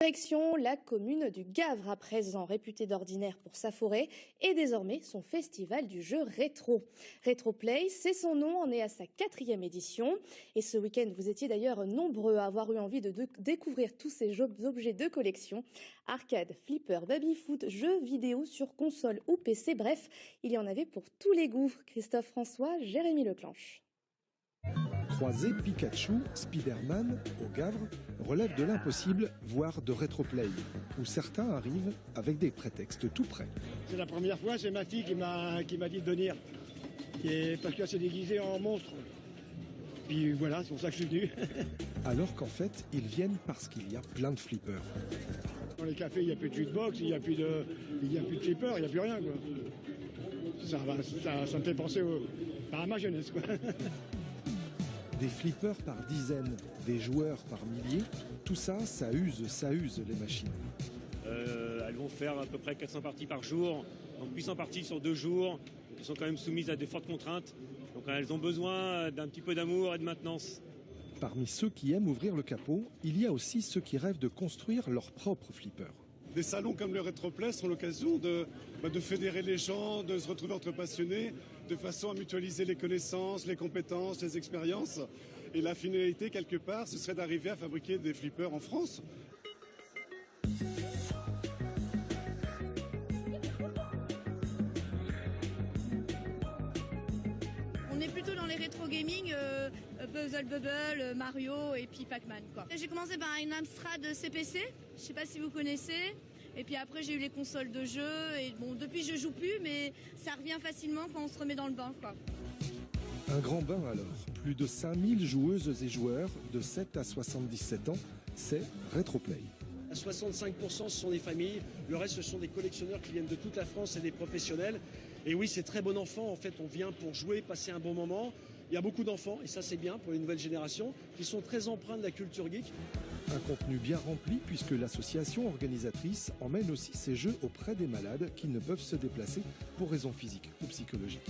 Direction la commune du Gavre, à présent réputée d'ordinaire pour sa forêt, et désormais son festival du jeu rétro. Retroplay, c'est son nom, en est à sa 4e édition. Et ce week-end, vous étiez d'ailleurs nombreux à avoir eu envie de découvrir tous ces objets de collection. Arcade, flipper, baby-foot, jeux vidéo sur console ou PC, bref, il y en avait pour tous les goûts. Christophe François, Jérémy Leclanche. Croiser Pikachu, Spider-Man au Gavre relève de l'impossible, voire de rétroplay, où certains arrivent avec des prétextes tout prêts. C'est la première fois, c'est ma fille qui m'a dit de venir, parce qu'elle s'est déguisée en monstre. Puis voilà, c'est pour ça que je suis venu. Alors qu'en fait, ils viennent parce qu'il y a plein de flippers. Dans les cafés, il n'y a plus de jukebox, il n'y a plus de flippers, il n'y a plus rien, quoi. Ça me fait penser à ma jeunesse, quoi. Des flippers par dizaines, des joueurs par milliers, tout ça, ça use les machines. Elles vont faire à peu près 400 parties par jour, donc 800 parties sur 2 jours. Elles sont quand même soumises à de fortes contraintes, donc elles ont besoin d'un petit peu d'amour et de maintenance. Parmi ceux qui aiment ouvrir le capot, il y a aussi ceux qui rêvent de construire leur propre flipper. Des salons comme le Retroplay sont l'occasion de fédérer les gens, de se retrouver entre passionnés, de façon à mutualiser les connaissances, les compétences, les expériences. Et la finalité, quelque part, ce serait d'arriver à fabriquer des flippers en France. On est plutôt dans les rétro gaming, Puzzle Bubble, Mario et puis Pac-Man, quoi. J'ai commencé par une Amstrad CPC, je sais pas si vous connaissez. Et puis après j'ai eu les consoles de jeu et bon depuis je joue plus mais ça revient facilement quand on se remet dans le bain, quoi. Un grand bain alors. Plus de 5000 joueuses et joueurs de 7 à 77 ans, c'est Retroplay. À 65% ce sont des familles, le reste ce sont des collectionneurs qui viennent de toute la France et des professionnels. Et oui, c'est très bon enfant, en fait on vient pour jouer, passer un bon moment. Il y a beaucoup d'enfants, et ça c'est bien pour les nouvelles générations, qui sont très empreints de la culture geek. Un contenu bien rempli puisque l'association organisatrice emmène aussi ses jeux auprès des malades qui ne peuvent se déplacer pour raisons physiques ou psychologiques.